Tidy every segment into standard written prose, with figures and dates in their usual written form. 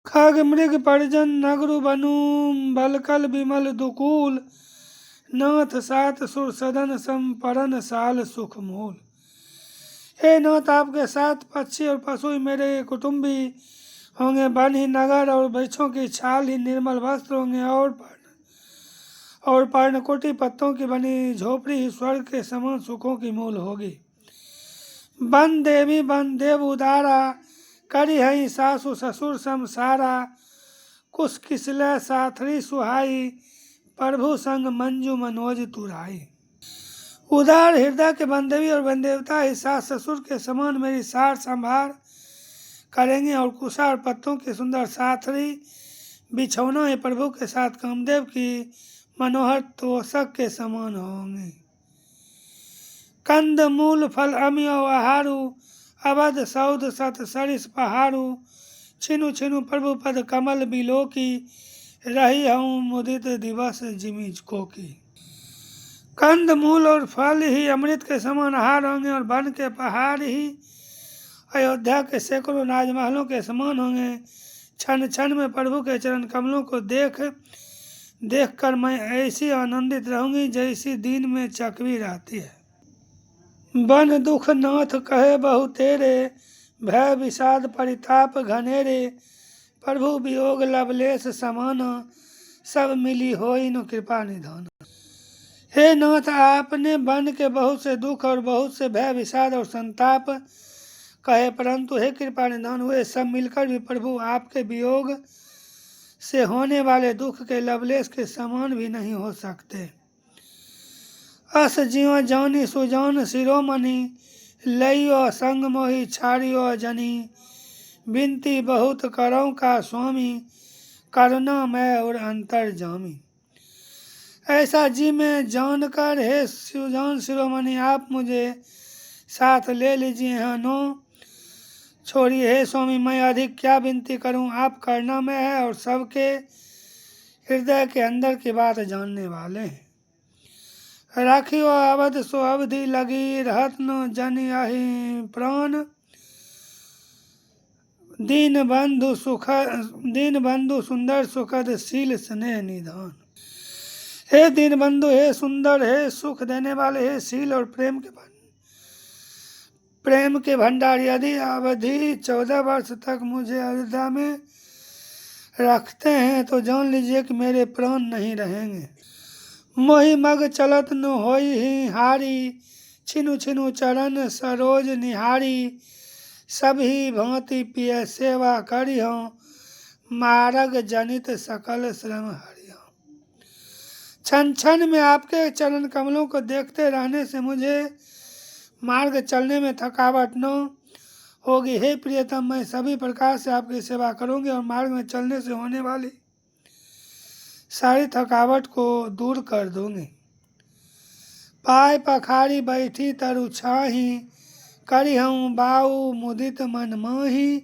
खग मृग परिजन नगरु बनु बलकल विमल दुकूल। नाथ सात सुर सदन संपरन साल सुख मूल। हे नाथ, आपके साथ पक्षी और पशु ही मेरे कुटुंबी होंगे। वन ही नगर और वृक्षों की छाल ही निर्मल वस्त्र होंगे। और पर्णकुटी पत्तों की बनी झोपड़ी ही स्वर्ग के समान सुखों की मूल होगी। वन देवी वन देव उदारा, करी हई सासु ससुर सम सारा। कुश किसले साथरी सुहाई, प्रभु संग मंजू मनोज तुराई। उदार हृदय के वन देवी और वन देवता ही सास ससुर के समान मेरी सार संभार करेंगे। और कुशा और पत्तों की सुंदर साथरी बिछौना ही प्रभु के साथ कामदेव की मनोहर तोषक के समान होंगे। कंद मूल फल अमियो आहारू, अवध सौद सत सरिस पहारू। छिनु छिनु प्रभु पद कमल बिलो की, रही हूँ मुदित दिवस जिमी को की। कंद मूल और फल ही अमृत के समान आहार होंगे। और वन के पहाड़ ही अयोध्या के सैकड़ों राजमहलों के समान होंगे। क्षण क्षण में प्रभु के चरण कमलों को देख कर मैं ऐसी आनंदित रहूंगी जैसी दिन में चकवी रहती है। बन दुख नाथ कहे बहु तेरे, भय विषाद परिताप घनेरे। प्रभु वियोग लवलेश समाना, सब मिली होई न कृपा निधान। हे नाथ, आपने वन के बहुत से दुख और बहुत से भय विषाद और संताप कहे, परंतु हे कृपा निधान, हुए सब मिलकर भी प्रभु आपके वियोग से होने वाले दुख के लवलेश के समान भी नहीं हो सकते। अस जियो जानी सुजान शिरोमणि, लइयो संग मोहि छाड़ियो जनी। बिनती बहुत करौ का स्वामी, करुणा मैं और अंतर जामी। ऐसा जी में जानकर हे सुजान शिरोमणि, आप मुझे साथ ले लीजिए यहाँ नो छोड़िए। हे स्वामी, मैं अधिक क्या विनती करूं, आप करुणा में है और सबके हृदय के अंदर की बात जानने वाले हैं। राखियो अवध सो अवधि लगी, रहत न जनि अहि प्राण। दीन बंधु सुंदर सुखद शील स्नेह निधान। हे दीन बंधु, हे सुंदर, हे सुख देने वाले, हे शील और प्रेम के भंडार, यदि अवधि 14 वर्ष तक मुझे हृदय में रखते हैं तो जान लीजिए कि मेरे प्राण नहीं रहेंगे। मोहि मग चलत न होई ही हारी, छिनु छिनु चरण सरोज निहारी। सभी भांति पिय सेवा करियो, मार्ग जनित सकल श्रम हरियो। क्षण क्षण में आपके चरण कमलों को देखते रहने से मुझे मार्ग चलने में थकावट न होगी। हे प्रियतम, मैं सभी प्रकार से आपकी सेवा करूंगी और मार्ग में चलने से होने वाली सारी थकावट को दूर कर दूंगी। पाय पखारी बैठी तरु छाही, करी हूँ बाऊ मुदित मन माही।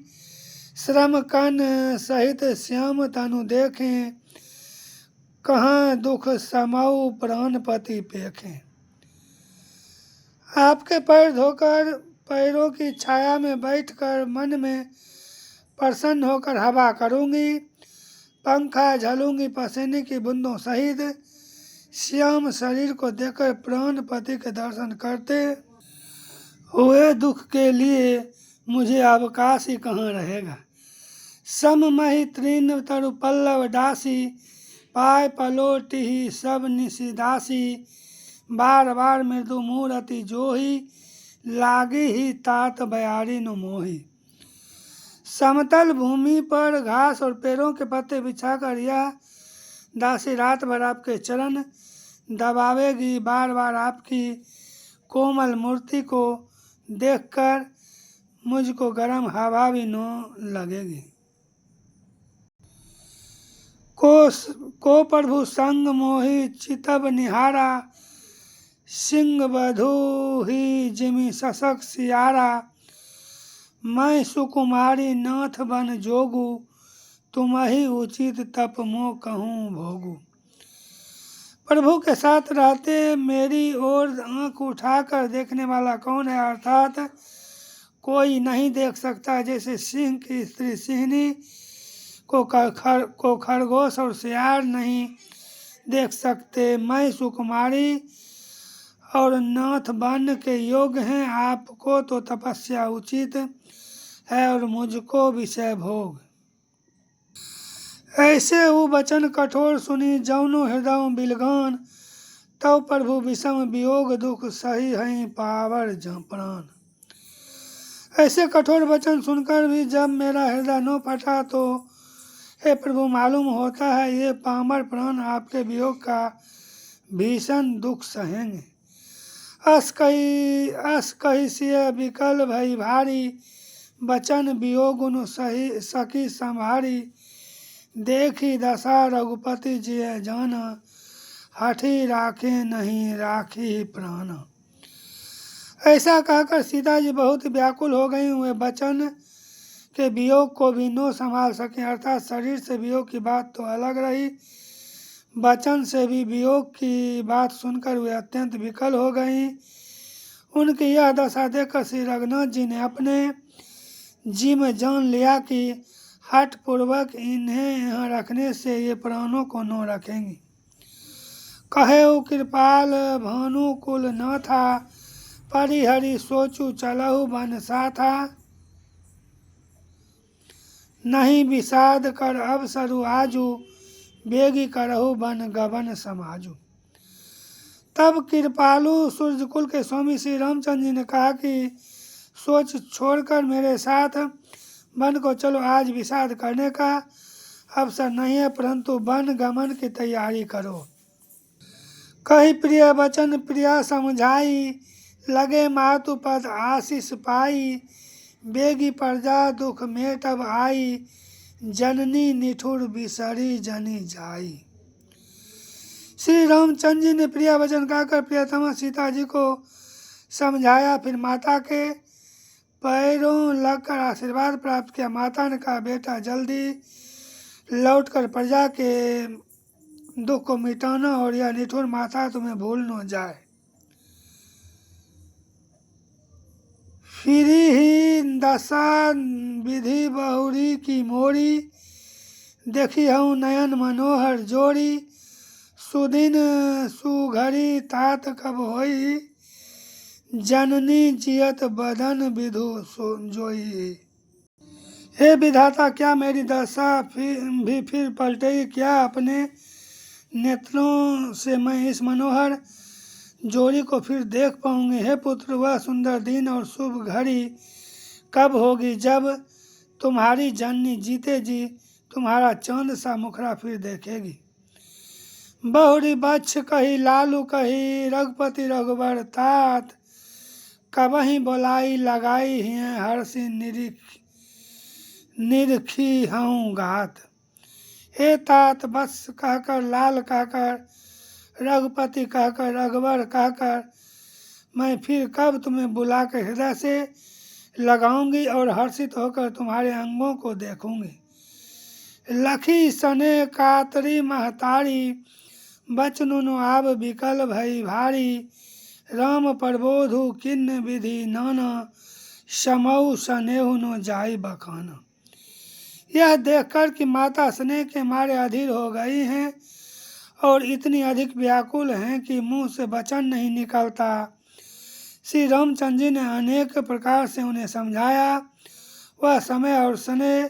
श्रम कन सहित श्याम तनु देखें, कहाँ दुख समऊ प्राणपति पेखें। आपके पैर धोकर पैरों की छाया में बैठकर मन में प्रसन्न होकर हवा करूंगी। पंखा झलूंगी पसीने की बूंदों सहित, श्याम शरीर को देखकर प्राणपति के दर्शन करते हुए दुख के लिए मुझे अवकाश ही कहाँ रहेगा। सममहि तृण तरु पल्लव दासी, पाय पलोटी ही सब निशिदासी। बार बार मृदु मूरति जोही, लागी ही तात बयारी नु मोही। समतल भूमि पर घास और पेड़ों के पत्ते बिछाकर यह दासी रात भर आपके चरण दबावेगी। बार बार आपकी कोमल मूर्ति को देखकर मुझको गर्म हवा भी न लगेगी। को प्रभु संग मोहि चितब निहारा, सिंह बधू ही जिमि सशक सियारा। मैं सुकुमारी नाथ बन जोगू, तुम ही उचित तप मो कहूँ भोगू। प्रभु के साथ रहते मेरी ओर आंख उठाकर देखने वाला कौन है, अर्थात कोई नहीं देख सकता। जैसे सिंह की स्त्री सिंहनी को खरगोश और सियार नहीं देख सकते। मैं सुकुमारी और नाथ बनने के योग्य हैं। आपको तो तपस्या उचित है और मुझको विषय भोग। ऐसे वो वचन कठोर सुनी जौनो हृदय बिलगान। तब प्रभु विषम वियोग दुख सही है पावर प्राण। ऐसे कठोर वचन सुनकर भी जब मेरा हृदय न फटा तो हे प्रभु मालूम होता है ये पामर प्राण आपके वियोग का भीषण दुख सहेंगे। अस कही सिय विकल भई भारी। वचन वियोग उन सही सकी संभारी। देखी दशा रघुपति जी जाना। हठी राखे नहीं राखी प्राण। ऐसा कहकर सीता जी बहुत व्याकुल हो गई। वे वचन के वियोग को भी न संभाल सके। अर्थात शरीर से वियोग की बात तो अलग रही, वचन से भी वियोग की बात सुनकर वे अत्यंत विकल हो गई। उनकी यह दशा देखकर श्री रघुनाथ जी ने अपने जी में जान लिया कि हठ पूर्वक इन्हें यहाँ रखने से ये प्राणों को न रखेंगी। कहे कृपाल भानुकुल न था। परिहरि सोचू चलहु बन साथा। नहीं विषाद कर अवसरु आजू। बेगी करहु बन गबन समाजू। तब कृपालु सूर्यकुल के स्वामी श्री रामचंद्र जी ने कहा कि सोच छोड़कर मेरे साथ वन को चलो। आज विषाद करने का अवसर नहीं है, परंतु वन गमन की तैयारी करो। कही प्रिय वचन प्रिया समझाई। लगे मातु पद आशीष पाई। बेगी प्रजा दुख मेटब आई। जननी निठुर बिसरी जनी जाई। श्री रामचंद्र जी ने प्रिया वचन कहकर प्रियतमा सीता जी को समझाया। फिर माता के पैरों लगकर आशीर्वाद प्राप्त किया। माता ने कहा बेटा जल्दी लौटकर प्रजा के दुख को मिटाना और यह निठुर माता तुम्हें भूल न जाए। फिर ही दशा विधि बहुरी की मोरी। देखी हूँ नयन मनोहर जोड़ी। सुदिन सुघरी तात कब होई। जननी जियत बदन विधु जोई। हे विधाता क्या मेरी दशा फिर पलटेगी क्या। अपने नेत्रों से मैं इस मनोहर जोड़ी को फिर देख पाऊंगी। हे पुत्र वह सुंदर दिन और शुभ घड़ी कब होगी जब तुम्हारी जननी जीते जी तुम्हारा चांद सा मुखड़ा फिर देखेगी। बहुरी बच्छ कही लालू कही रघुपति रघुबर तात। कबही बोलाई लगाई हैं हर्षि निरखी हूँ घात। हे तात बस कहकर लाल कहकर रघुपति कहकर रघुवर कहकर मैं फिर कब तुम्हें बुलाकर हृदय से लगाऊंगी और हर्षित होकर तुम्हारे अंगों को देखूंगी। लखी सने कातरी महतारी। बचनुनु आब विकल भई भारी। राम प्रबोधु किन्न विधि नाना। समऊ स्नेहु न जाई बखाना। यह देखकर कि माता स्नेह के मारे अधीर हो गई हैं और इतनी अधिक व्याकुल हैं कि मुंह से वचन नहीं निकलता। श्री रामचंद्र जी ने अनेक प्रकार से उन्हें समझाया। वह समय और स्नेह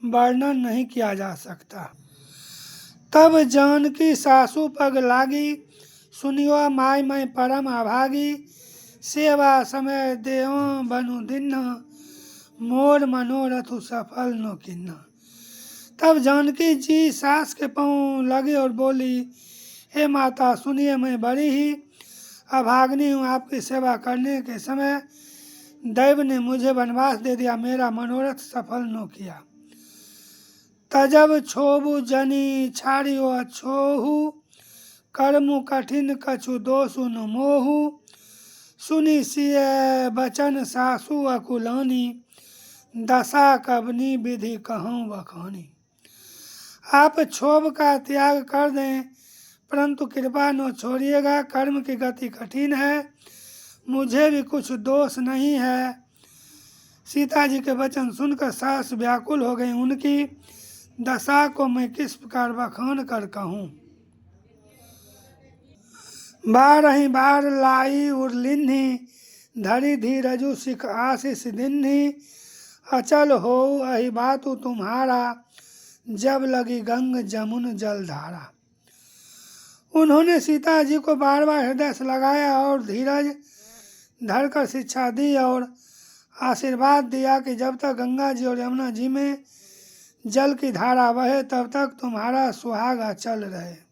वर्णन नहीं किया जा सकता। तब जानकी सासू पग लागी। सुनियो माय मैं परम अभागी। सेवा समय देहो बनु दिन्हा। मोर मनोरथ सफल नो किन्ना। तब जानकी जी सास के पांव लगी और बोली हे माता सुनिए मैं बड़ी ही अभाग्नि हूँ। आपकी सेवा करने के समय दैव ने मुझे वनवास दे दिया। मेरा मनोरथ सफल न किया। तजब छोबु जनी छाड़ियो छोहु। कर्मु कठिन कछु दोषु न मोहु। सुनी सिय बचन सासु अकुलानी। दशा कबनी विधि कहूँ बखानी। आप क्षोभ का त्याग कर दें परंतु कृपा न छोड़िएगा। कर्म की गति कठिन है, मुझे भी कुछ दोष नहीं है। सीता जी के वचन सुनकर सास व्याकुल हो गई। उनकी दशा को मैं किस प्रकार बखान कर कहूँ। बारही बार लाई उर्लिन्ही, धरि धीरजु सिख आशीष दिन्ही, अचल हो अहि बातु तुम्हारा, जब लगी गंग जमुन जलधारा। उन्होंने सीता जी को बार बार हृदय से लगाया और धीरज धरकर शिक्षा दी और आशीर्वाद दिया कि जब तक गंगा जी और यमुना जी में जल की धारा बहे तब तक तुम्हारा सुहाग अचल रहे।